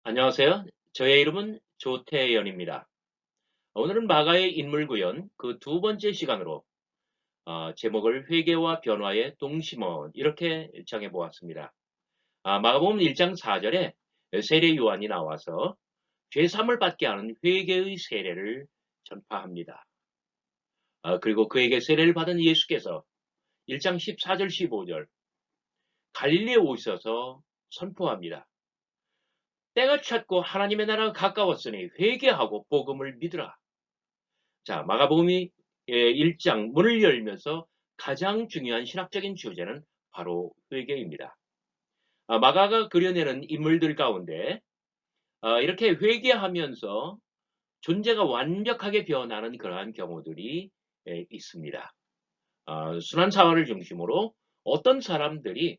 안녕하세요. 저의 이름은 조태연입니다. 오늘은 마가의 인물 구현 그 두 번째 시간으로 제목을 회개와 변화의 동심원 이렇게 정해 보았습니다. 마가복음 1장 4절에 세례 요한이 나와서 죄 사함을 받게 하는 회개의 세례를 전파합니다. 그리고 그에게 세례를 받은 예수께서 1장 14절 15절 갈릴리에 오셔서 선포합니다. 때가 찼고 하나님의 나라가 가까웠으니 회개하고 복음을 믿으라. 자, 마가복음이 1장 문을 열면서 가장 중요한 신학적인 주제는 바로 회개입니다. 마가가 그려내는 인물들 가운데 이렇게 회개하면서 존재가 완벽하게 변하는 그러한 경우들이 있습니다. 순환 사화를 중심으로 어떤 사람들이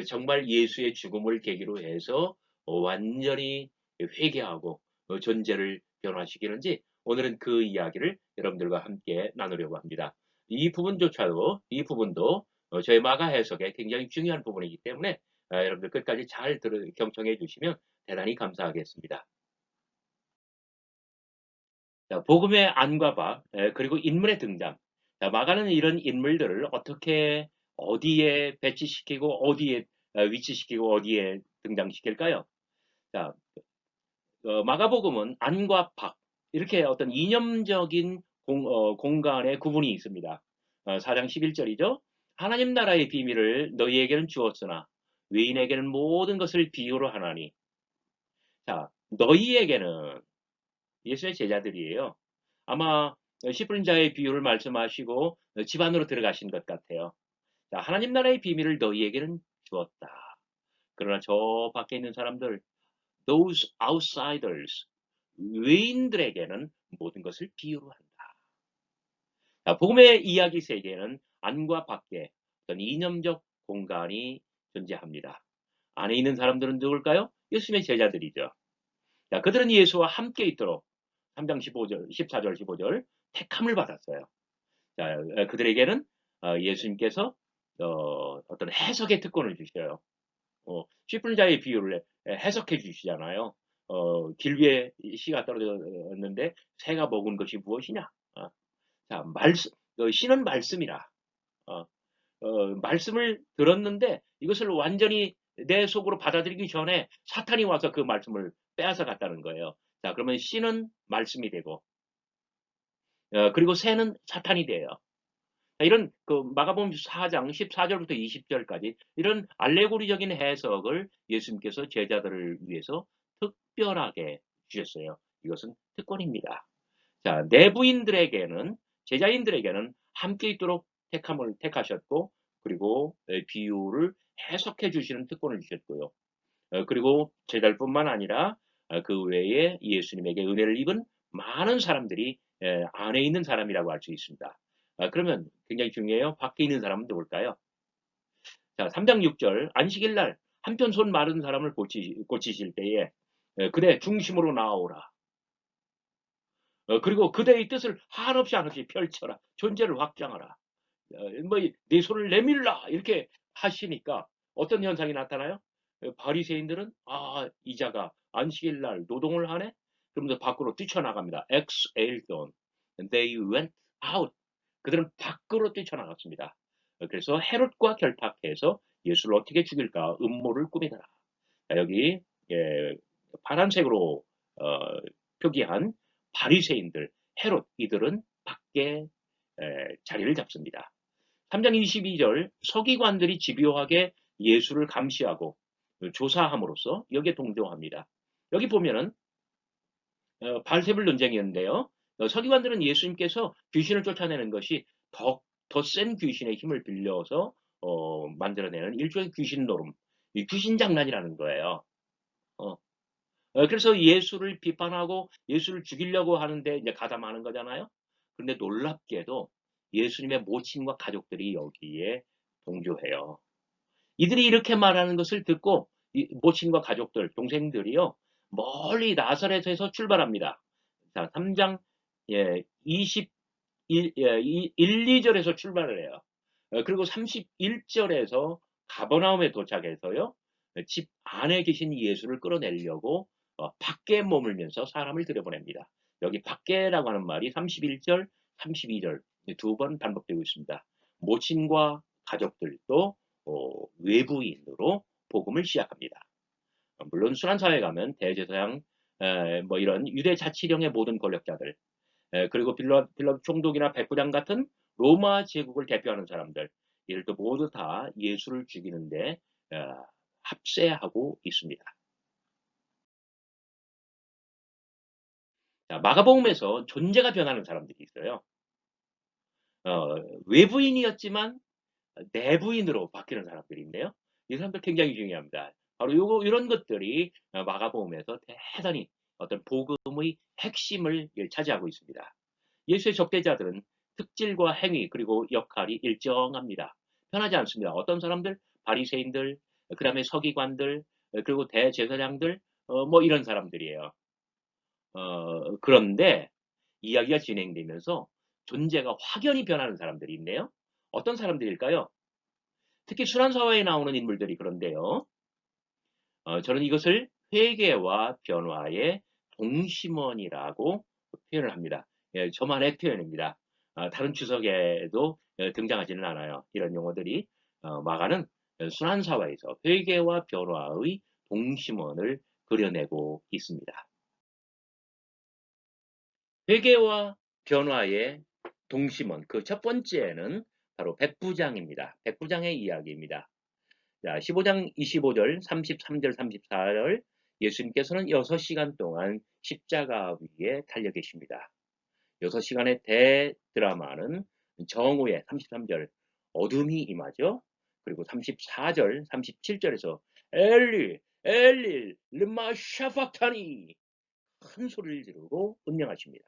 정말 예수의 죽음을 계기로 해서 완전히 회개하고 존재를 변화시키는지 오늘은 그 이야기를 여러분들과 함께 나누려고 합니다. 이 부분도 저의 마가 해석에 굉장히 중요한 부분이기 때문에 여러분들 끝까지 잘 경청해 주시면 대단히 감사하겠습니다. 자, 복음의 안과 박, 그리고 인물의 등장. 자, 마가는 이런 인물들을 어떻게 어디에 배치시키고 어디에 위치시키고 어디에 등장시킬까요? 자, 마가복음은 안과 박 이렇게 어떤 이념적인 공간의 구분이 있습니다. 4장 11절이죠. 하나님 나라의 비밀을 너희에게는 주었으나 외인에게는 모든 것을 비유로 하나니. 자, 너희에게는 예수의 제자들이에요. 아마 10분 자의 비유를 말씀하시고 집 안으로 들어가신 것 같아요. 자, 하나님 나라의 비밀을 너희에게는 주었다. 그러나 저 밖에 있는 사람들, those outsiders, 외인들에게는 모든 것을 비유로 한다. 자, 복음의 이야기 세계에는 안과 밖에 어떤 이념적 공간이 존재합니다. 안에 있는 사람들은 누굴까요? 예수님의 제자들이죠. 자, 그들은 예수와 함께 있도록 3장 15절, 14절, 15절 택함을 받았어요. 자, 그들에게는 예수님께서 어떤 해석의 특권을 주셔요. 10분 자의 비유를 해석해 주시잖아요. 길 위에 씨가 떨어졌는데 새가 먹은 것이 무엇이냐? 자, 씨는 말씀이라. 어, 말씀을 들었는데 이것을 완전히 내 속으로 받아들이기 전에 사탄이 와서 그 말씀을 빼앗아 갔다는 거예요. 자, 그러면 씨는 말씀이 되고, 그리고 새는 사탄이 돼요. 이런 그 마가복음 4장 14절부터 20절까지 이런 알레고리적인 해석을 예수님께서 제자들을 위해서 특별하게 주셨어요. 이것은 특권입니다. 자, 내부인들에게는 제자인들에게는 함께 있도록 택하셨고 그리고 비유를 해석해 주시는 특권을 주셨고요. 그리고 제자들뿐만 아니라 그 외에 예수님에게 은혜를 입은 많은 사람들이 안에 있는 사람이라고 할 수 있습니다. 그러면 굉장히 중요해요. 밖에 있는 사람은 누굴까요? 자, 3장 6절 안식일 날 한편 손 마른 사람을 고치실 때에 그대 중심으로 나오라. 그리고 그대의 뜻을 한없이 펼쳐라. 존재를 확장하라. 뭐네 손을 내밀라 이렇게 하시니까 어떤 현상이 나타나요? 바리새인들은 이자가 안식일 날 노동을 하네. 그러면서 밖으로 뛰쳐나갑니다. exhaled. They went out. 그들은 밖으로 뛰쳐나갔습니다. 그래서 헤롯과 결탁해서 예수를 어떻게 죽일까 음모를 꾸미더라. 자, 여기 예, 파란색으로 어, 표기한 바리새인들, 헤롯 이들은 밖에 자리를 잡습니다. 3장 22절 서기관들이 집요하게 예수를 감시하고 조사함으로써 여기에 동조합니다. 여기 보면은 발세불 논쟁이었는데요. 서기관들은 예수님께서 귀신을 쫓아내는 것이 더 센 귀신의 힘을 빌려서 만들어내는 일종의 귀신 노름, 귀신 장난이라는 거예요. 어, 그래서 예수를 비판하고 예수를 죽이려고 하는데 이제 가담하는 거잖아요. 그런데 놀랍게도 예수님의 모친과 가족들이 여기에 동조해요. 이들이 이렇게 말하는 것을 듣고 모친과 가족들, 동생들이요. 멀리 나사렛에서 출발합니다. 자, 3장 21, 2절에서 출발을 해요. 그리고 31절에서 가버나움에 도착해서요. 집 안에 계신 예수를 끌어내려고 밖에 머물면서 사람을 들여보냅니다. 여기 밖에라고 하는 말이 31절, 32절 두 번 반복되고 있습니다. 모친과 가족들도 외부인으로 복음을 시작합니다. 물론 순환사회에 가면 대제사장, 뭐 이런 유대 자치령의 모든 권력자들, 그리고 빌라 총독이나 백부장 같은 로마 제국을 대표하는 사람들, 이들도 모두 다 예수를 죽이는데 합세하고 있습니다. 자, 마가복음에서 존재가 변하는 사람들이 있어요. 외부인이었지만 내부인으로 바뀌는 사람들이 있네요. 이 사람들 굉장히 중요합니다. 바로 이런 것들이 마가복음에서 대단히 어떤 복음의 핵심을 차지하고 있습니다. 예수의 적대자들은 특질과 행위 그리고 역할이 일정합니다. 변하지 않습니다. 어떤 사람들, 바리새인들, 그다음에 서기관들, 그리고 대제사장들, 뭐 이런 사람들이에요. 그런데 이야기가 진행되면서 존재가 확연히 변하는 사람들이 있네요. 어떤 사람들일까요? 특히 순환사회에 나오는 인물들이 그런데요. 저는 이것을 회개와 변화의 동심원이라고 표현을 합니다. 예, 저만의 표현입니다. 다른 주석에도 등장하지는 않아요. 이런 용어들이 마가는 순환사회에서 회개와 변화의 동심원을 그려내고 있습니다. 회개와 변화의 동심원, 그 첫 번째는 바로 백부장입니다. 백부장의 이야기입니다. 자, 15장 25절, 33절, 34절 예수님께서는 6시간 동안 십자가 위에 달려 계십니다. 6시간의 대드라마는 정오에 33절 어둠이 임하죠. 그리고 34절, 37절에서 엘리, 엘리, 르마 샤박타니 큰 소리를 지르고 운명하십니다.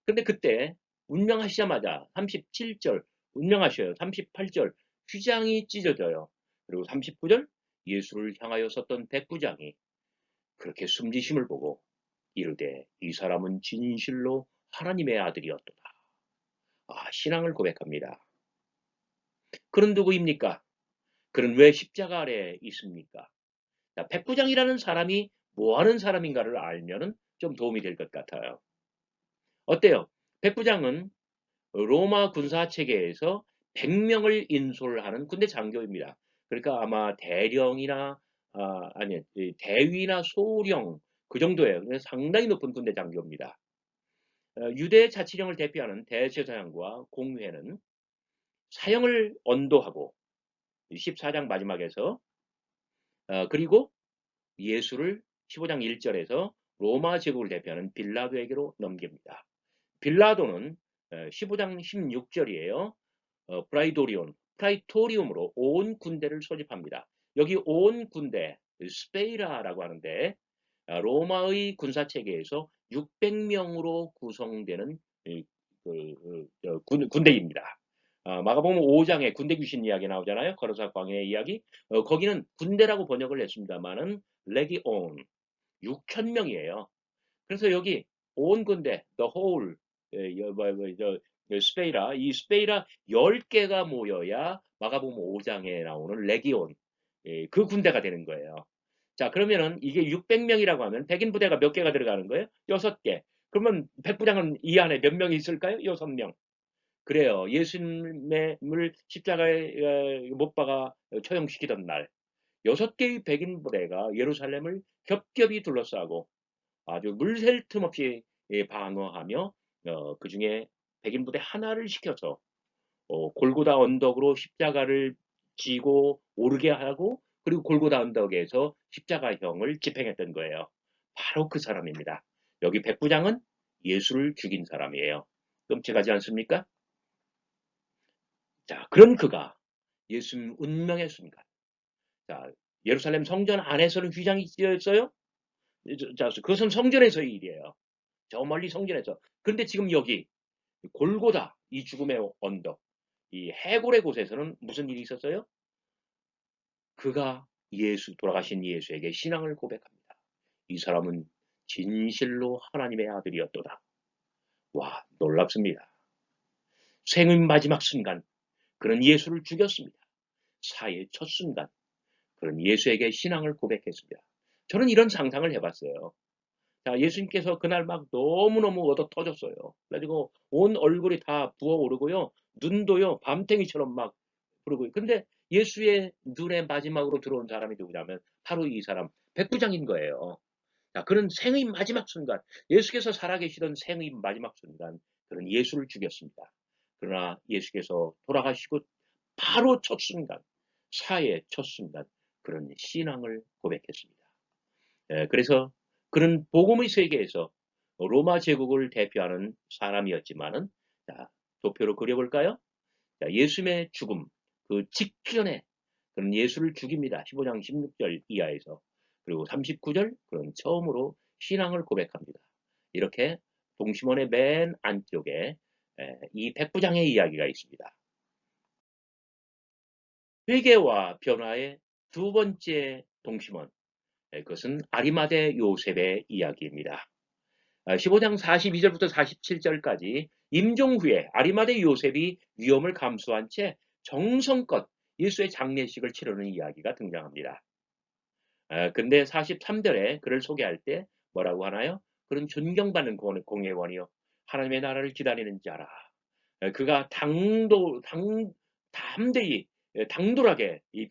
그런데 그때 운명하시자마자 37절 운명하셔요. 38절 휘장이 찢어져요. 그리고 39절 예수를 향하여 섰던 백부장이 그렇게 숨지심을 보고 이르되 이 사람은 진실로 하나님의 아들이었도다. 신앙을 고백합니다. 그는 누구입니까? 그는 왜 십자가 아래에 있습니까? 자, 백부장이라는 사람이 뭐 하는 사람인가를 알면은 좀 도움이 될 것 같아요. 어때요? 백부장은 로마 군사 체계에서 100명을 인솔하는 군대 장교입니다. 그러니까 아마 대령이나 아니 대위나 소령 그 정도예요. 상당히 높은 군대 장교입니다. 유대 자치령을 대표하는 대제사장과 공회는 사형을 언도하고 14장 마지막에서 그리고 예수를 15장 1절에서 로마 제국을 대표하는 빌라도에게로 넘깁니다. 빌라도는 15장 16절이에요. 프라이토리움으로 온 군대를 소집합니다. 여기 온 군대, 스페이라라고 하는데 로마의 군사체계에서 600명으로 구성되는 군대입니다. 마가복음 5장에 군대 귀신 이야기 나오잖아요. 거로사 광야의 이야기. 거기는 군대라고 번역을 했습니다만은 레기온 6,000명이에요. 그래서 여기 온 군대, the whole, 스페이라, 이 스페이라 10개가 모여야 마가복음 5장에 나오는 레기온, 그 군대가 되는 거예요. 자, 그러면은 이게 600명이라고 하면 백인 부대가 몇 개가 들어가는 거예요? 6개. 그러면 백부장은 이 안에 몇 명이 있을까요? 6명. 그래요. 예수님을 십자가에 못 박아 처형시키던 날, 6개의 백인 부대가 예루살렘을 겹겹이 둘러싸고 아주 물샐 틈 없이 방어하며 그 중에 백인 부대 하나를 시켜서 골고다 언덕으로 십자가를 지고 오르게 하고 그리고 골고다 언덕에서 십자가형을 집행했던 거예요. 바로 그 사람입니다. 여기 백부장은 예수를 죽인 사람이에요. 끔찍하지 않습니까? 자, 그런 그가 예수님 운명의 순간. 자, 예루살렘 성전 안에서는 휘장이 찢어졌어요. 자, 그것은 성전에서의 일이에요. 저 멀리 성전에서. 그런데 지금 여기 골고다 이 죽음의 언덕, 이 해골의 곳에서는 무슨 일이 있었어요? 그가 돌아가신 예수에게 신앙을 고백합니다. 이 사람은 진실로 하나님의 아들이었도다. 와, 놀랍습니다. 생의 마지막 순간, 그는 예수를 죽였습니다. 사의 첫 순간, 그는 예수에게 신앙을 고백했습니다. 저는 이런 상상을 해봤어요. 자, 예수님께서 그날 막 너무너무 얻어 터졌어요. 그래가지고 온 얼굴이 다 부어오르고요. 눈도요, 밤탱이처럼 막 부르고요. 근데 예수의 눈에 마지막으로 들어온 사람이 누구냐면 바로 이 사람, 백부장인 거예요. 자, 그런 생의 마지막 순간, 예수께서 살아계시던 생의 마지막 순간, 그런 예수를 죽였습니다. 그러나 예수께서 돌아가시고 바로 첫 순간, 사의 첫 순간, 그런 신앙을 고백했습니다. 그래서 그런 복음의 세계에서 로마 제국을 대표하는 사람이었지만은, 자, 도표로 그려볼까요? 자, 예수님의 죽음, 그 직전에 그런 예수를 죽입니다. 15장 16절 이하에서. 그리고 39절, 그런 처음으로 신앙을 고백합니다. 이렇게 동심원의 맨 안쪽에 이 백부장의 이야기가 있습니다. 회개와 변화의 두 번째 동심원, 그것은 아리마대 요셉의 이야기입니다. 15장 42절부터 47절까지 임종 후에 아리마대 요셉이 위험을 감수한 채 정성껏 예수의 장례식을 치르는 이야기가 등장합니다. 근데 43절에 그를 소개할 때 뭐라고 하나요? 그런 존경받는 공회원이요. 하나님의 나라를 기다리는 자라. 그가 담대히, 당돌하게 이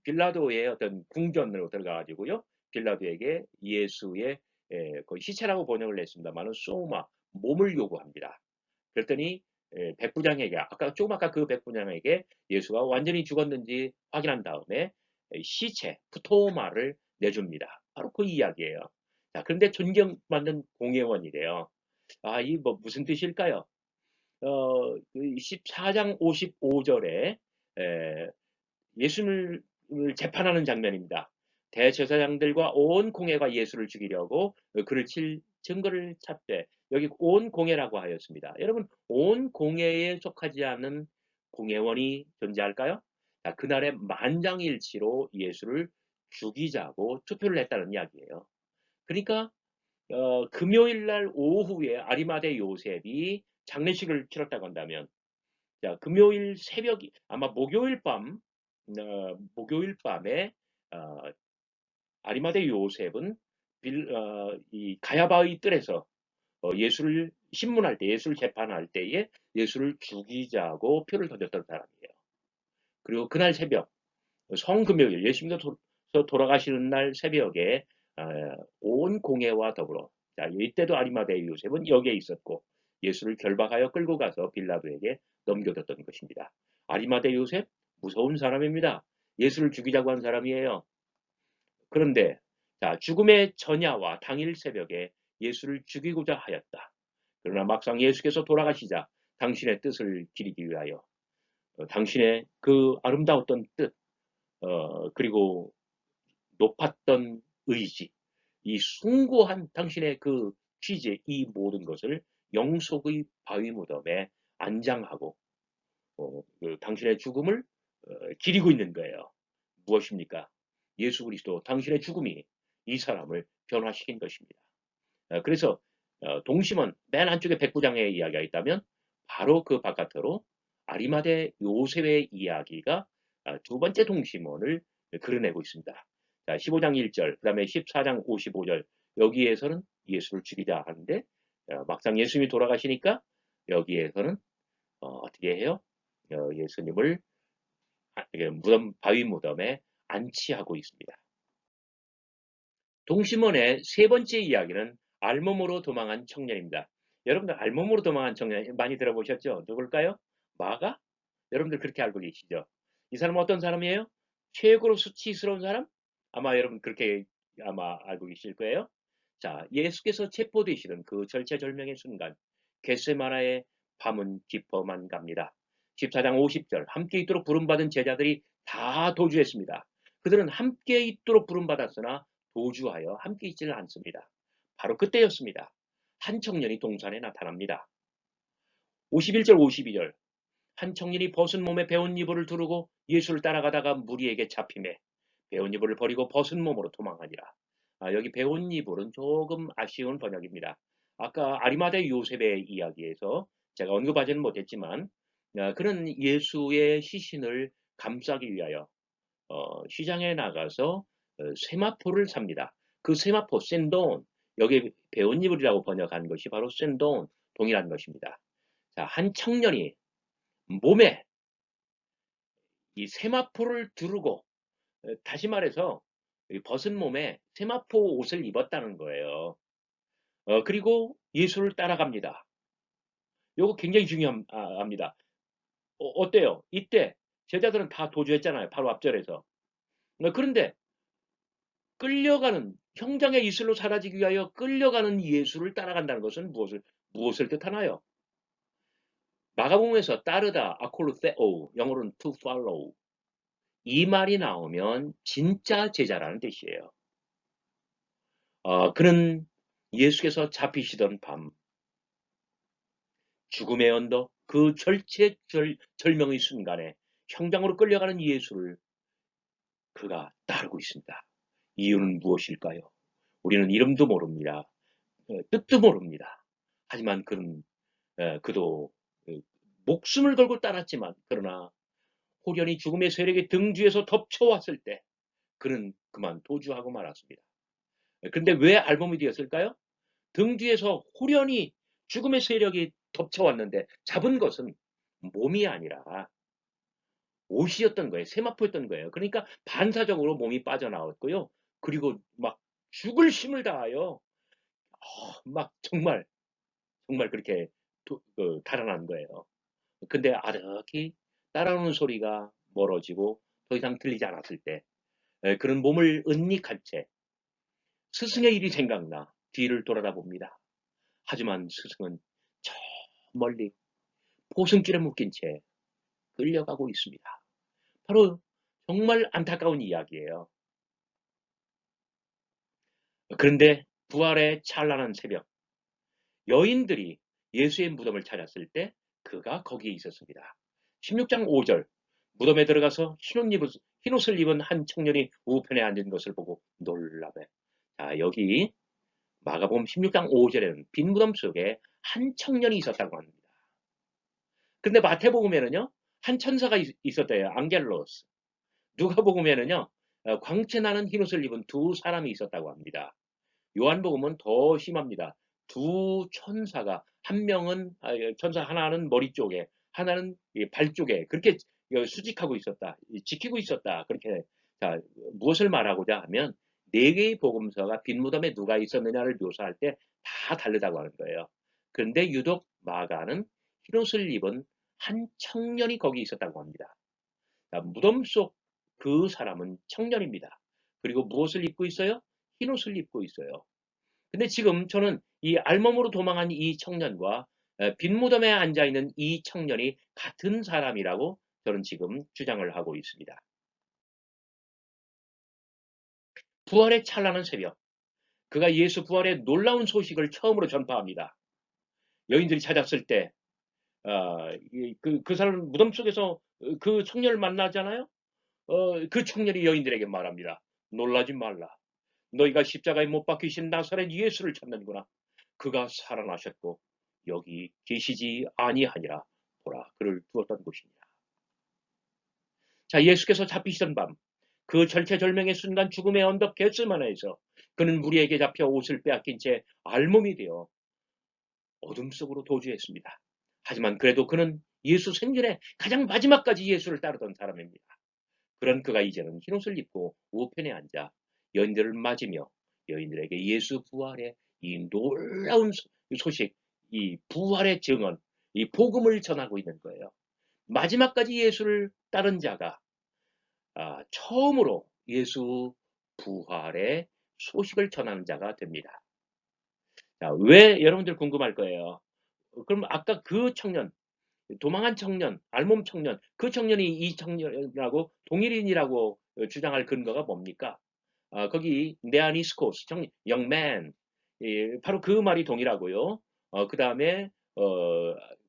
빌라도의 어떤 궁전으로 들어가가지고요. 빌라도에게 예수의 그 시체라고 번역을 했습니다만은 소마, 몸을 요구합니다. 그랬더니 백부장에게 조금 아까 그 백부장에게 예수가 완전히 죽었는지 확인한 다음에 시체 푸토마를 내줍니다. 바로 그 이야기예요. 자, 그런데 존경받는 공회원이래요. 아, 이 뭐 무슨 뜻일까요? 14장 55절에 예수를 재판하는 장면입니다. 대제사장들과 온 공회가 예수를 죽이려고 그를 칠 증거를 찾되, 여기 온 공회라고 하였습니다. 여러분, 온 공회에 속하지 않는 공회원이 존재할까요? 자, 그날의 만장일치로 예수를 죽이자고 투표를 했다는 이야기예요. 그러니까 금요일 날 오후에 아리마대 요셉이 장례식을 치렀다고 한다면, 자, 금요일 새벽이 아마 목요일 밤에 어, 아리마대 요셉은 이 가야바의 뜰에서 예수를 신문할 때, 예수를 재판할 때에 예수를 죽이자고 표를 던졌던 사람이에요. 그리고 그날 새벽, 성금요일, 예수님께서 돌아가시는 날 새벽에 어, 온 공회와 더불어, 자, 이때도 아리마대 요셉은 여기에 있었고 예수를 결박하여 끌고 가서 빌라도에게 넘겨줬던 것입니다. 아리마대 요셉, 무서운 사람입니다. 예수를 죽이자고 한 사람이에요. 그런데 자, 죽음의 전야와 당일 새벽에 예수를 죽이고자 하였다. 그러나 막상 예수께서 돌아가시자 당신의 뜻을 기리기 위하여 당신의 그 아름다웠던 뜻, 그리고 높았던 의지, 이 숭고한 당신의 그 취재, 이 모든 것을 영속의 바위 무덤에 안장하고 그 당신의 죽음을 기리고 있는 거예요. 무엇입니까? 예수 그리스도 당신의 죽음이 이 사람을 변화시킨 것입니다. 그래서 동심원 맨 안쪽에 백부장의 이야기가 있다면 바로 그 바깥으로 아리마대 요셉의 이야기가 두 번째 동심원을 그려내고 있습니다. 자, 15장 1절, 그 다음에 14장 55절, 여기에서는 예수를 죽이자 하는데 막상 예수님이 돌아가시니까 여기에서는 어떻게 해요? 예수님을 바위 무덤에 안치하고 있습니다. 동심원의 세 번째 이야기는 알몸으로 도망한 청년입니다. 여러분들 알몸으로 도망한 청년 많이 들어보셨죠? 누굴까요? 마가? 여러분들 그렇게 알고 계시죠? 이 사람은 어떤 사람이에요? 최고로 수치스러운 사람? 아마 여러분 그렇게 아마 알고 계실 거예요. 자, 예수께서 체포되시는 그 절체절명의 순간, 겟세마나의 밤은 깊어만 갑니다. 14장 50절, 함께 있도록 부름받은 제자들이 다 도주했습니다. 그들은 함께 있도록 부름받았으나 도주하여 함께 있지는 않습니다. 바로 그때였습니다. 한 청년이 동산에 나타납니다. 51절 52절, 한 청년이 벗은 몸에 배운 이불을 두르고 예수를 따라가다가 무리에게 잡히매 배운 이불을 버리고 벗은 몸으로 도망하니라. 여기 배운 이불은 조금 아쉬운 번역입니다. 아까 아리마대 요셉의 이야기에서 제가 언급하지는 못했지만 그는 예수의 시신을 감싸기 위하여 시장에 나가서 세마포를 삽니다. 그 세마포, 센돈, 여기 배옷이불이라고 번역한 것이 바로 센돈, 동이라는 것입니다. 자, 한 청년이 몸에 이 세마포를 두르고, 다시 말해서 벗은 몸에 세마포 옷을 입었다는 거예요. 그리고 예수를 따라갑니다. 요거 굉장히 중요합니다. 어때요? 이때 제자들은 다 도주했잖아요. 바로 앞절에서. 그런데 끌려가는, 형장의 이슬로 사라지기 위하여 끌려가는 예수를 따라간다는 것은 무엇을 뜻하나요? 마가복음에서 따르다, 아콜루세오, 영어로는 to follow. 이 말이 나오면 진짜 제자라는 뜻이에요. 그는 예수께서 잡히시던 밤, 죽음의 언덕, 그 절체절명의 순간에 형장으로 끌려가는 예수를 그가 따르고 있습니다. 이유는 무엇일까요? 우리는 이름도 모릅니다. 뜻도 모릅니다. 하지만 그도 목숨을 걸고 따랐지만, 그러나 호련히 죽음의 세력이 등 뒤에서 덮쳐왔을 때 그는 그만 도주하고 말았습니다. 그런데 왜 알몸이 되었을까요? 등 뒤에서 호련히 죽음의 세력이 덮쳐왔는데 잡은 것은 몸이 아니라 옷이었던 거예요. 세마포였던 거예요. 그러니까 반사적으로 몸이 빠져나왔고요. 그리고 막 죽을 힘을 다하여 막 정말 그렇게 달아난 거예요. 근데 아득히 따라오는 소리가 멀어지고 더 이상 들리지 않았을 때 그런 몸을 은닉한 채 스승의 일이 생각나 뒤를 돌아다봅니다. 하지만 스승은 저 멀리 포승줄에 묶인 채 끌려가고 있습니다. 바로 정말 안타까운 이야기예요. 그런데 부활의 찬란한 새벽, 여인들이 예수의 무덤을 찾았을 때 그가 거기에 있었습니다. 16장 5절, 무덤에 들어가서 흰옷을 입은 한 청년이 우편에 앉은 것을 보고 놀라매. 자, 여기 마가복음 16장 5절에는 빈 무덤 속에 한 청년이 있었다고 합니다. 근데 마태복음에는요, 한 천사가 있었대요. 앙겔로스. 누가복음에는요, 광채 나는 흰옷을 입은 두 사람이 있었다고 합니다. 요한복음은 더 심합니다. 두 천사가, 한 명은 천사 하나는 머리 쪽에, 하나는 발 쪽에 그렇게 수직하고 있었다, 지키고 있었다. 그렇게. 자, 무엇을 말하고자 하면 네 개의 복음서가 빈 무덤에 누가 있었느냐를 묘사할 때 다 다르다고 하는 거예요. 그런데 유독 마가는 흰옷을 입은 한 청년이 거기 있었다고 합니다. 자, 무덤 속 그 사람은 청년입니다. 그리고 무엇을 입고 있어요? 흰옷을 입고 있어요. 근데 지금 저는 이 알몸으로 도망한 이 청년과 빈 무덤에 앉아 있는 이 청년이 같은 사람이라고 저는 지금 주장을 하고 있습니다. 부활의 찬란한 새벽, 그가 예수 부활의 놀라운 소식을 처음으로 전파합니다. 여인들이 찾았을 때 그 사람 무덤 속에서 그 청년을 만나잖아요. 그 청년이 여인들에게 말합니다. 놀라지 말라. 너희가 십자가에 못 박히신 나사렛 예수를 찾는구나. 그가 살아나셨고 여기 계시지 아니하니라. 보라, 그를 두었던 곳입니다. 자, 예수께서 잡히시던 밤, 그 절체절명의 순간 죽음의 언덕 겟세마네에서 그는 무리에게 잡혀 옷을 빼앗긴 채 알몸이 되어 어둠 속으로 도주했습니다. 하지만 그래도 그는 예수 생전에 가장 마지막까지 예수를 따르던 사람입니다. 그런 그가 이제는 흰옷을 입고 우편에 앉아 여인들을 맞으며 여인들에게 예수 부활의 이 놀라운 소식, 이 부활의 증언, 이 복음을 전하고 있는 거예요. 마지막까지 예수를 따른 자가 처음으로 예수 부활의 소식을 전하는 자가 됩니다. 자, 왜 여러분들 궁금할 거예요. 그럼 아까 그 청년, 도망한 청년, 알몸 청년, 그 청년이 이 청년이라고 동일인이라고 주장할 근거가 뭡니까? 거기 네아니스코스, 영맨, 바로 그 말이 동일하고요. 그 다음에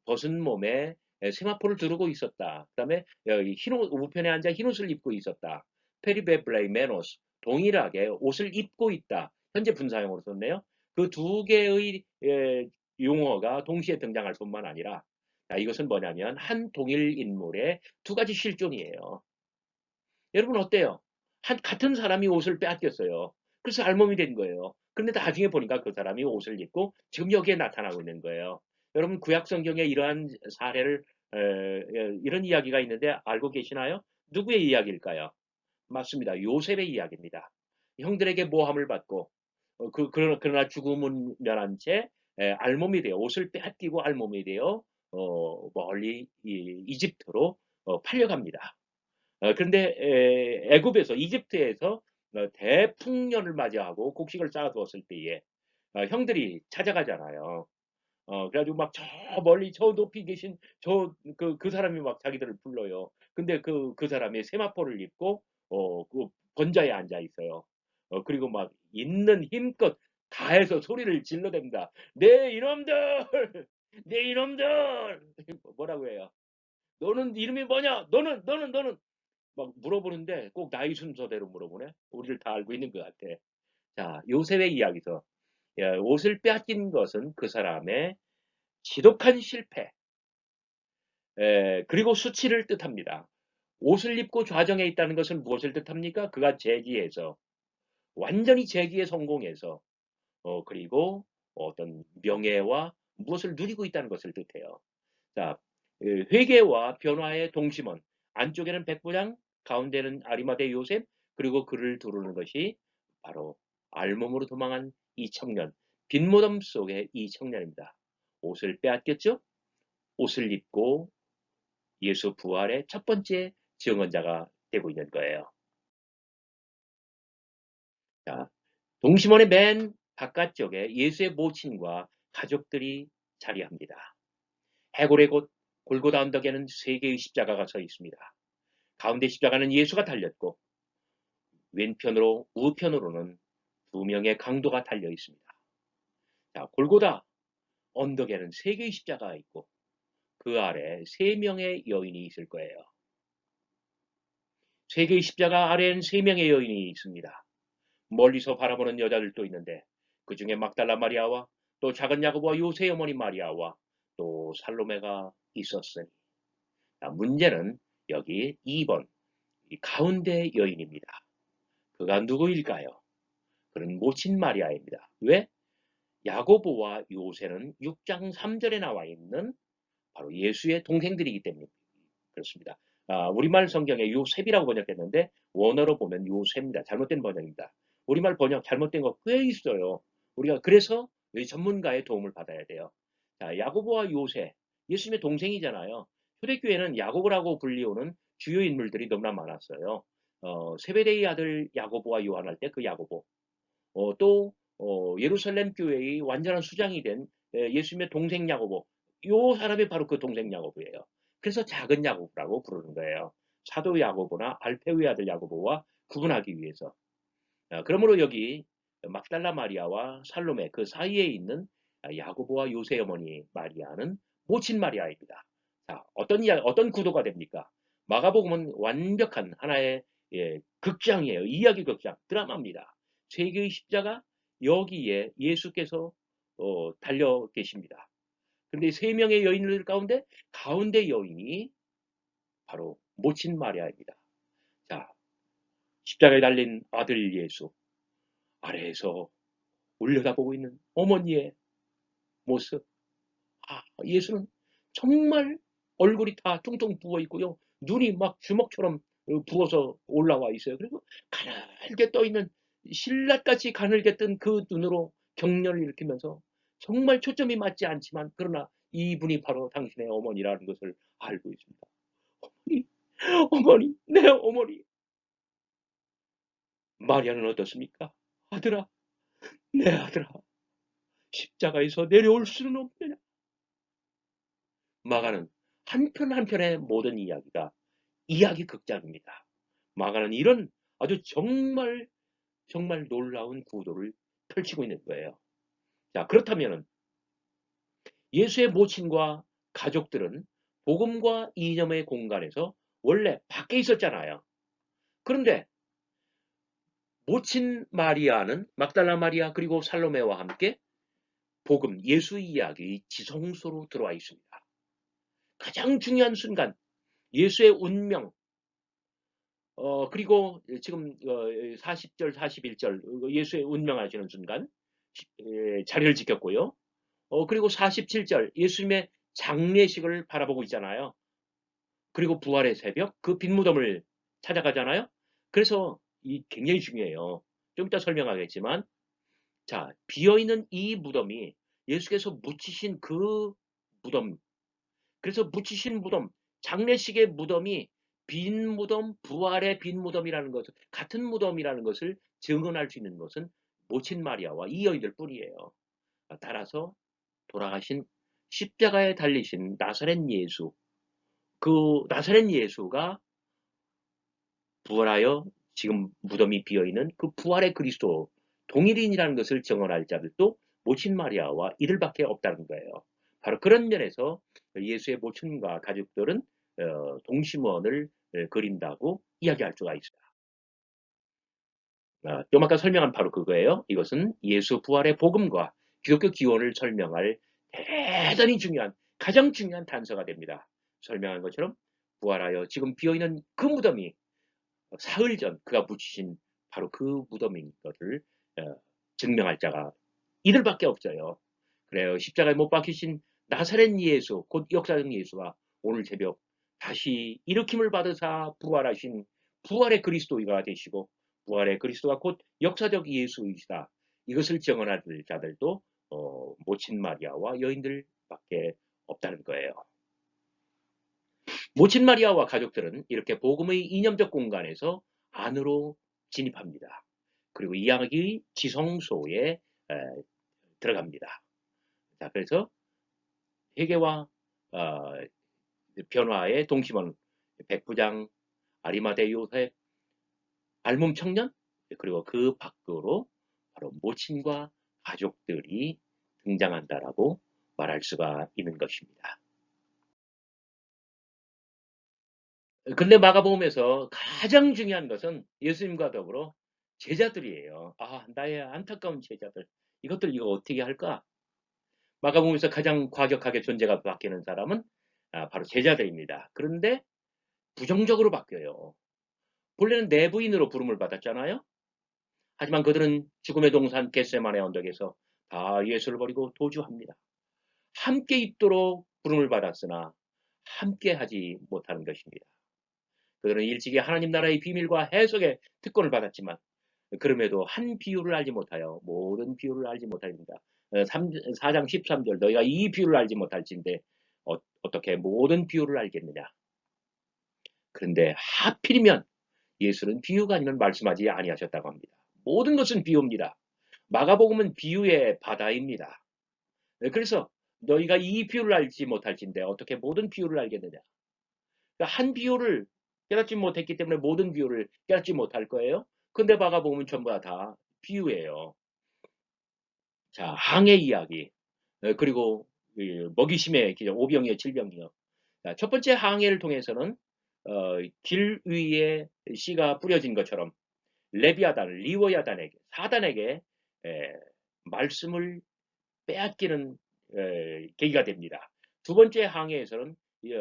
벗은 몸에 세마포를 두르고 있었다. 그 다음에 흰옷, 우편에 앉아 흰옷을 입고 있었다. 페리베블레이메노스, 동일하게 옷을 입고 있다. 현재 분사형으로 썼네요. 그 두 개의 용어가 동시에 등장할 뿐만 아니라, 이것은 뭐냐면 한 동일 인물의 두 가지 실존이에요. 여러분 어때요? 같은 사람이 옷을 빼앗겼어요. 그래서 알몸이 된 거예요. 근데 나중에 보니까 그 사람이 옷을 입고 지금 여기에 나타나고 있는 거예요. 여러분 구약 성경에 이러한 사례를 이런 이야기가 있는데 알고 계시나요? 누구의 이야기일까요? 맞습니다. 요셉의 이야기입니다. 형들에게 모함을 받고 그러나 죽음은 면한 채 알몸이 되어 옷을 빼앗기고 알몸이 되어 멀리 이집트로 팔려갑니다. 그런데 애굽에서 이집트에서 대풍년을 맞이하고 곡식을 쌓아두었을 때에 형들이 찾아가잖아요. 그래가지고 막 저 멀리 저 높이 계신 그 사람이 막 자기들을 불러요. 근데 그 사람이 세마포를 입고 그 번자에 앉아 있어요. 그리고 막 있는 힘껏 다해서 소리를 질러댑니다. 내 이놈들, 내 이놈들 뭐라고 해요? 너는 이름이 뭐냐? 너는 막 물어보는데 꼭 나이 순서대로 물어보네. 우리를 다 알고 있는 것 같아. 자, 요셉의 이야기서 옷을 빼앗긴 것은 그 사람의 지독한 실패, 그리고 수치를 뜻합니다. 옷을 입고 좌정에 있다는 것은 무엇을 뜻합니까? 그가 재기에서, 완전히 재기에 성공해서, 그리고 어떤 명예와 무엇을 누리고 있다는 것을 뜻해요. 자, 회개와 변화의 동심원, 안쪽에는 백부장, 가운데는 아리마대 요셉, 그리고 그를 두르는 것이 바로 알몸으로 도망한 이 청년, 빈무덤 속의 이 청년입니다. 옷을 빼앗겼죠? 옷을 입고 예수 부활의 첫 번째 증언자가 되고 있는 거예요. 자, 동심원의 맨 바깥쪽에 예수의 모친과 가족들이 자리합니다. 해골의 곳 골고다 언덕에는 세 개의 십자가가 서 있습니다. 가운데 십자가는 예수가 달렸고 왼편으로 우편으로는 두 명의 강도가 달려 있습니다. 자, 골고다 언덕에는 세 개의 십자가가 있고 그 아래 세 명의 여인이 있을 거예요. 세 개의 십자가 아래엔 세 명의 여인이 있습니다. 멀리서 바라보는 여자들도 있는데 그 중에 막달라 마리아와 또 작은 야고보와 요새 어머니 마리아와 또 살로메가 있었으니 문제는 여기 2번 이 가운데 여인입니다. 그가 누구일까요? 그는 모친 마리아입니다. 왜? 야고보와 요새는 6장 3절에 나와 있는 바로 예수의 동생들이기 때문에 그렇습니다. 우리말 성경에 요셉이라고 번역했는데 원어로 보면 요셉입니다. 잘못된 번역입니다. 우리말 번역 잘못된 거 꽤 있어요. 우리가 그래서 전문가의 도움을 받아야 돼요. 자, 야고보와 요새, 예수님의 동생이잖아요. 초대교회는 야고보라고 불리우는 주요 인물들이 너무나 많았어요. 세베데의 아들 야고보와 요한 할 때 그 야고보, 또 예루살렘 교회의 완전한 수장이 된 예수님의 동생 야고보, 요 사람이 바로 그 동생 야고보예요. 그래서 작은 야고보라고 부르는 거예요. 사도 야고보나 알페우의 아들 야고보와 구분하기 위해서. 그러므로 여기 막달라 마리아와 살로메 그 사이에 있는 야고보와 요새 어머니 마리아는 모친 마리아입니다. 자, 어떤 구도가 됩니까? 마가복음은 완벽한 하나의 극장이에요. 이야기 극장, 드라마입니다. 세 개의 십자가 여기에 예수께서 달려 계십니다. 그런데 세 명의 여인들 가운데 가운데 여인이 바로 모친 마리아입니다. 자, 십자가에 달린 아들 예수 아래에서 올려다보고 있는 어머니의 모습. 예수는 정말 얼굴이 다 퉁퉁 부어 있고요. 눈이 막 주먹처럼 부어서 올라와 있어요. 그리고 가늘게 떠 있는 신라같이 가늘게 뜬 그 눈으로 경련을 일으키면서 정말 초점이 맞지 않지만 그러나 이분이 바로 당신의 어머니라는 것을 알고 있습니다. 어머니, 어머니, 내 어머니. 마리아는 어떻습니까? 아들아, 내 아들아, 십자가에서 내려올 수는 없느냐? 마가는 한 편 한 편의 모든 이야기가 이야기 극장입니다. 마가는 이런 아주 정말 놀라운 구도를 펼치고 있는 거예요. 자, 그렇다면 예수의 모친과 가족들은 복음과 이념의 공간에서 원래 밖에 있었잖아요. 그런데 모친 마리아는 막달라 마리아 그리고 살로메와 함께 복음, 예수 이야기 지성소로 들어와 있습니다. 가장 중요한 순간, 예수의 운명, 그리고 지금 40절, 41절 예수의 운명하시는 순간 자리를 지켰고요. 그리고 47절 예수님의 장례식을 바라보고 있잖아요. 그리고 부활의 새벽 그 빈 무덤을 찾아가잖아요. 그래서 이 굉장히 중요해요. 좀 이따 설명하겠지만 자, 비어있는 이 무덤이 예수께서 묻히신 그 무덤, 그래서 묻히신 무덤, 장례식의 무덤이 빈 무덤, 부활의 빈 무덤이라는 것을, 같은 무덤이라는 것을 증언할 수 있는 것은 모친 마리아와 이 여인들 뿐이에요. 따라서 돌아가신 십자가에 달리신 나사렛 예수, 그 나사렛 예수가 부활하여 지금 무덤이 비어있는 그 부활의 그리스도 동일인이라는 것을 증언할 자들도 모친 마리아와 이들밖에 없다는 거예요. 바로 그런 면에서 예수의 모친과 가족들은 동심원을 그린다고 이야기할 수가 있습니다. 좀 아까 설명한 바로 그거예요. 이것은 예수 부활의 복음과 기독교 기원을 설명할 대단히 중요한, 가장 중요한 단서가 됩니다. 설명한 것처럼 부활하여 지금 비어있는 그 무덤이 사흘 전 그가 묻히신 바로 그 무덤인 것을 증명할 자가 이들밖에 없어요. 그래요. 십자가에 못 박히신 나사렛 예수, 곧 역사적 예수가 오늘 새벽 다시 일으킴을 받으사 부활하신 부활의 그리스도가 되시고 부활의 그리스도가 곧 역사적 예수이시다. 이것을 증언할 자들도 모친 마리아와 여인들밖에 없다는 거예요. 모친 마리아와 가족들은 이렇게 복음의 이념적 공간에서 안으로 진입합니다. 그리고 이야기 지성소에 들어갑니다. 자, 그래서 회개와 변화의 동심원 백부장, 아리마대 요셉, 알몸 청년, 그리고 그 밖으로 바로 모친과 가족들이 등장한다라고 말할 수가 있는 것입니다. 근데 마가복음에서 가장 중요한 것은 예수님과 더불어 제자들이에요. 나의 안타까운 제자들. 이것들 이거 어떻게 할까? 마가복음에서 가장 과격하게 존재가 바뀌는 사람은 바로 제자들입니다. 그런데 부정적으로 바뀌어요. 본래는 내부인으로 부름을 받았잖아요. 하지만 그들은 죽음의 동산 겟세마네 언덕에서 다 예수를 버리고 도주합니다. 함께 있도록 부름을 받았으나 함께 하지 못하는 것입니다. 그들은 일찍이 하나님 나라의 비밀과 해석의 특권을 받았지만 그럼에도 한 비유를 알지 못하여 모든 비유를 알지 못합니다. 4장 13절 너희가 이 비유를 알지 못할진데 어떻게 모든 비유를 알겠느냐. 그런데 하필이면 예수는 비유가 아니면 말씀하지 아니하셨다고 합니다. 모든 것은 비유입니다. 마가복음은 비유의 바다입니다. 그래서 너희가 이 비유를 알지 못할진데 어떻게 모든 비유를 알겠느냐. 그러니까 한 비유를 깨닫지 못했기 때문에 모든 비유를 깨닫지 못할 거예요. 근데 마가복음은 전부 다 비유예요. 자, 항해 이야기, 그리고 먹이심의 기적, 오병이어, 칠병이어. 첫 번째 항해를 통해서는 길 위에 씨가 뿌려진 것처럼 레비아단, 리워야단에게, 사단에게 말씀을 빼앗기는 계기가 됩니다. 두 번째 항해에서는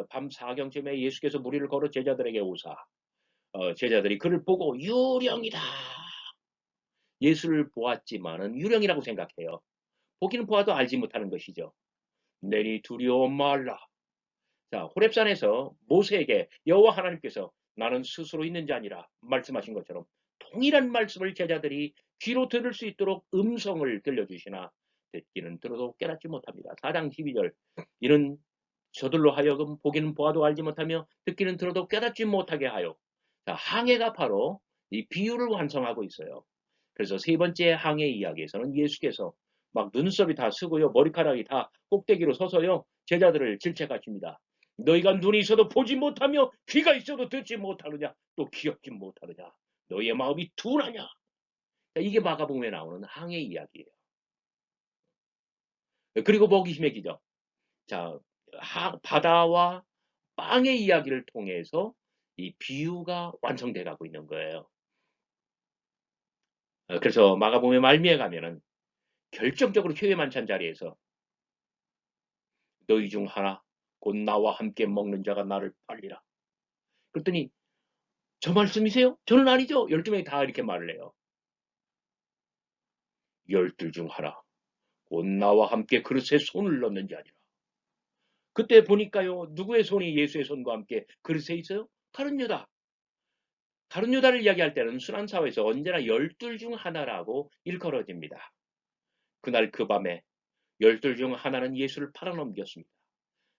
밤 사경쯤에 예수께서 무리를 걸어 제자들에게 오사 제자들이 그를 보고 유령이다. 예수를 보았지만은 유령이라고 생각해요. 보기는 보아도 알지 못하는 것이죠. 내니 두려워 말라. 자, 호렙산에서 모세에게 여호와 하나님께서 나는 스스로 있는 자 아니라 말씀하신 것처럼 동일한 말씀을 제자들이 귀로 들을 수 있도록 음성을 들려주시나 듣기는 들어도 깨닫지 못합니다. 4장 12절 이는 저들로 하여금 보기는 보아도 알지 못하며 듣기는 들어도 깨닫지 못하게 하여. 자, 항해가 바로 이 비유를 완성하고 있어요. 그래서 세 번째 항해 이야기에서는 예수께서 막 눈썹이 다 쓰고요. 머리카락이 다 꼭대기로 서서요. 제자들을 질책하십니다. 너희가 눈이 있어도 보지 못하며 귀가 있어도 듣지 못하느냐. 또 귀엽지 못하느냐. 너희의 마음이 둔하냐. 자, 이게 마가복음에 나오는 항해 이야기예요. 그리고 먹이심의 기적. 자, 바다와 빵의 이야기를 통해서 이 비유가 완성돼 가고 있는 거예요. 그래서 마가복음의 말미에 가면은 결정적으로 회개 만찬 자리에서 너희 중 하나 곧 나와 함께 먹는 자가 나를 팔리라. 그랬더니 저 말씀이세요? 저는 아니죠. 12명이 다 이렇게 말을 해요. 12 중 하나, 곧 나와 함께 그릇에 손을 넣는 자니라. 그때 보니까요, 누구의 손이 예수의 손과 함께 그릇에 있어요? 가룟 유다. 가룟 유다를 이야기할 때는 순환사회에서 언제나 12 중 하나라고 일컬어집니다. 그날 그 밤에 12 중 하나는 예수를 팔아넘겼습니다.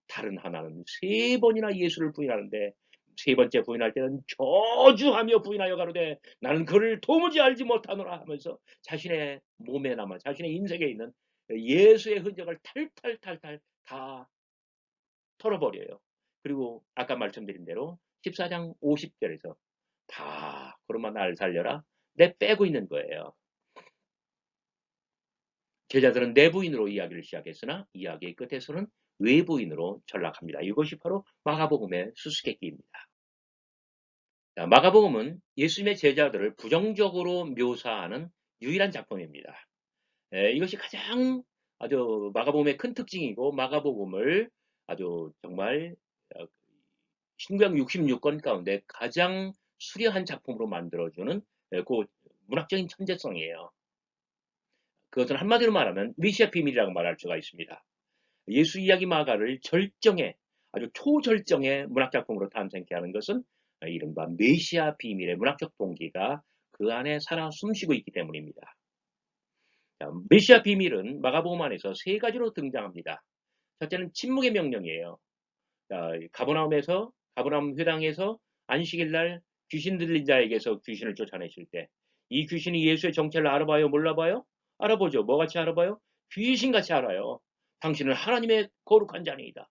다른 하나는 3번이나 예수를 부인하는데, 3번째 부인할 때는 저주하며 부인하여 가로되 나는 그를 도무지 알지 못하노라 하면서 자신의 몸에 남아 자신의 인생에 있는 예수의 흔적을 탈탈탈탈 다 털어버려요. 그리고 아까 말씀드린 대로 14장 50절에서 다 그러면 날 살려라 내 빼고 있는 거예요. 제자들은 내부인으로 이야기를 시작했으나 이야기의 끝에서는 외부인으로 전락합니다. 이것이 바로 마가복음의 수수께끼입니다. 마가복음은 예수님의 제자들을 부정적으로 묘사하는 유일한 작품입니다. 이것이 가장 아주 마가복음의 큰 특징이고 마가복음을 아주 정말 신구약 66권 가운데 가장 수려한 작품으로 만들어주는 그 문학적인 천재성이에요. 그것은 한마디로 말하면 메시아 비밀이라고 말할 수가 있습니다. 예수 이야기 마가를 절정의 아주 초절정의 문학작품으로 탄생케 하는 것은 이른바 메시아 비밀의 문학적 동기가 그 안에 살아 숨쉬고 있기 때문입니다. 메시아 비밀은 마가복음 안에서 세 가지로 등장합니다. 첫째는 침묵의 명령이에요. 가버나움 회당에서 안식일 날 귀신 들린 자에게서 귀신을 쫓아내실 때 이 귀신이 예수의 정체를 알아봐요? 몰라봐요? 알아보죠. 뭐같이 알아봐요? 귀신같이 알아요. 당신은 하나님의 거룩한 자니이다.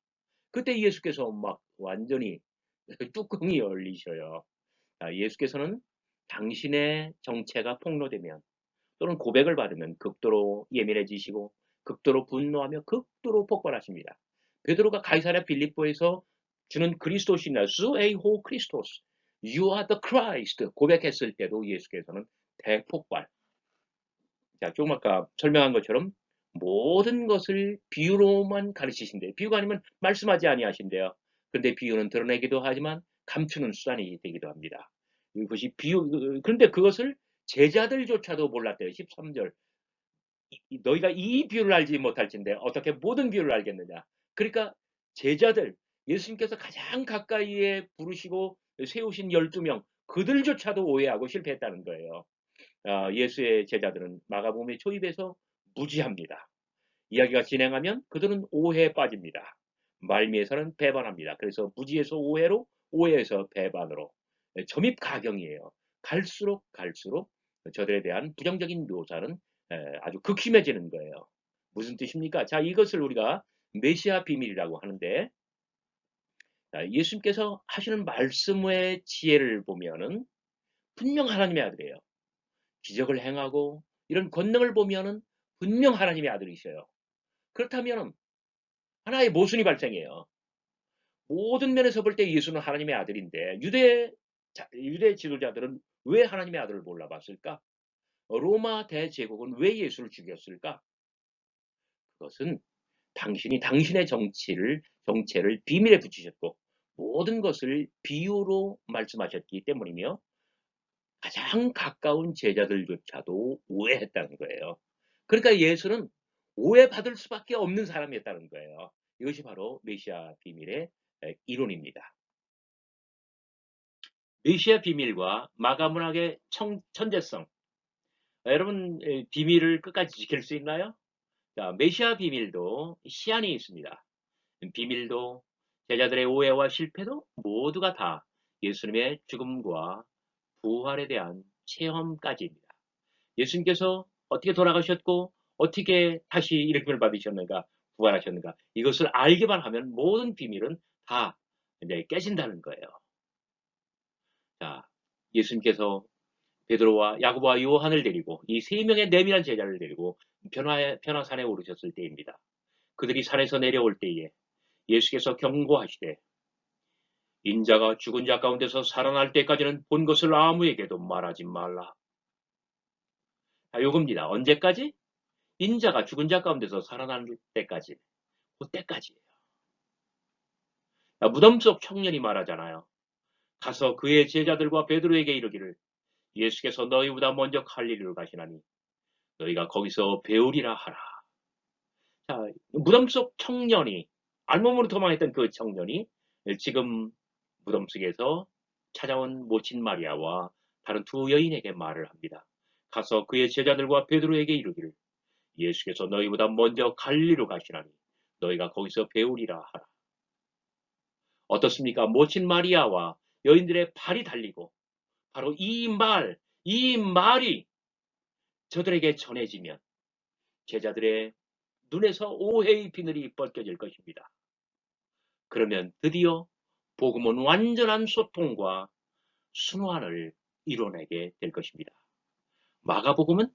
그때 예수께서 막 완전히 뚜껑이 열리셔요. 예수께서는 당신의 정체가 폭로되면 또는 고백을 받으면 극도로 예민해지시고 극도로 분노하며 극도로 폭발하십니다. 베드로가 가이사랴 빌립보에서 주는 그리스도시나 수에이호 크리스토스 You are the Christ 고백했을 때도 예수께서는 대폭발. 자, 조금 아까 설명한 것처럼 모든 것을 비유로만 가르치신대요. 비유가 아니면 말씀하지 아니하신대요. 그런데 비유는 드러내기도 하지만 감추는 수단이 되기도 합니다. 이것이 비유, 그런데 그것을 제자들조차도 몰랐대요. 13절. 너희가 이 비유를 알지 못할진데 어떻게 모든 비유를 알겠느냐. 그러니까 제자들, 예수님께서 가장 가까이에 부르시고 세우신 12명, 그들조차도 오해하고 실패했다는 거예요. 예수의 제자들은 마가복음의 초입에서 무지합니다. 이야기가 진행하면 그들은 오해에 빠집니다. 말미에서는 배반합니다. 그래서 무지에서 오해로, 오해에서 배반으로 점입가경이에요. 갈수록 저들에 대한 부정적인 묘사는 아주 극심해지는 거예요. 무슨 뜻입니까? 자, 이것을 우리가 메시아 비밀이라고 하는데 예수님께서 하시는 말씀의 지혜를 보면은 분명 하나님의 아들이에요. 기적을 행하고 이런 권능을 보면은 분명 하나님의 아들이셔요. 그렇다면 하나의 모순이 발생해요. 모든 면에서 볼 때 예수는 하나님의 아들인데 유대 지도자들은 왜 하나님의 아들을 몰라봤을까? 로마 대제국은 왜 예수를 죽였을까? 그것은 당신이 당신의 정체를 비밀에 붙이셨고 모든 것을 비유로 말씀하셨기 때문이며 가장 가까운 제자들조차도 오해했다는 거예요. 그러니까 예수는 오해받을 수밖에 없는 사람이었다는 거예요. 이것이 바로 메시아 비밀의 이론입니다. 메시아 비밀과 마가문학의 천재성. 여러분 비밀을 끝까지 지킬 수 있나요? 자, 메시아 비밀도 시안이 있습니다. 비밀도 제자들의 오해와 실패도 모두가 다 예수님의 죽음과 부활에 대한 체험까지입니다. 예수님께서 어떻게 돌아가셨고 어떻게 다시 일으킴을 받으셨는가 부활하셨는가 이것을 알기만 하면 모든 비밀은 다 이제 깨진다는 거예요. 자, 예수님께서 베드로와 야고보와 요한을 데리고 이 세 명의 내밀한 제자를 데리고 변화산에 오르셨을 때입니다. 그들이 산에서 내려올 때에 예수께서 경고하시되 인자가 죽은 자 가운데서 살아날 때까지는 본 것을 아무에게도 말하지 말라. 요겁니다. 언제까지? 인자가 죽은 자 가운데서 살아날 때까지. 그때까지예요. 무덤 속 청년이 말하잖아요. 가서 그의 제자들과 베드로에게 이르기를 예수께서 너희보다 먼저 갈릴리로 가시나니 너희가 거기서 배우리라 하라. 자, 무덤 속 청년이 알몸으로 도망했던 그 청년이 지금 무덤 속에서 찾아온 모친 마리아와 다른 두 여인에게 말을 합니다. 가서 그의 제자들과 베드로에게 이르기를 예수께서 너희보다 먼저 갈릴리로 가시나니 너희가 거기서 배우리라 하라. 어떻습니까? 모친 마리아와 여인들의 발이 달리고 바로 이 말이 저들에게 전해지면 제자들의 눈에서 오해의 비늘이 벗겨질 것입니다. 그러면 드디어 복음은 완전한 소통과 순환을 이뤄내게 될 것입니다. 마가복음은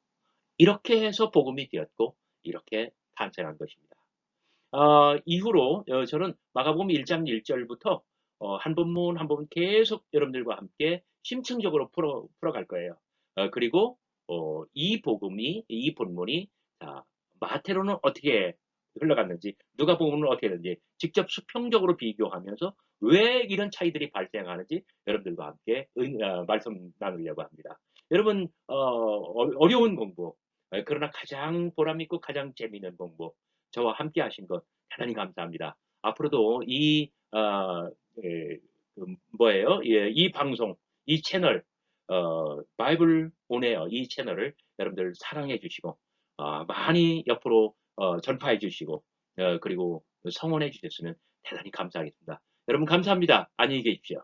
이렇게 해서 복음이 되었고 이렇게 탄생한 것입니다. 이후로 저는 마가복음 1장 1절부터 한 본문 한 본문 계속 여러분들과 함께 심층적으로 풀어갈 거예요. 그리고 이 본문이 마태로는 어떻게 흘러갔는지 누가복음은 어떻게 됐는지 직접 수평적으로 비교하면서 왜 이런 차이들이 발생하는지 여러분들과 함께 말씀 나누려고 합니다. 여러분 어려운 공부 그러나 가장 보람있고 가장 재미있는 공부 저와 함께 하신 것 대단히 감사합니다. 앞으로도 이 방송, 이 채널, 바이블 온에어 이 채널을 여러분들 사랑해 주시고, 많이 옆으로 전파해 주시고, 그리고 성원해 주셨으면 대단히 감사하겠습니다. 여러분 감사합니다. 안녕히 계십시오.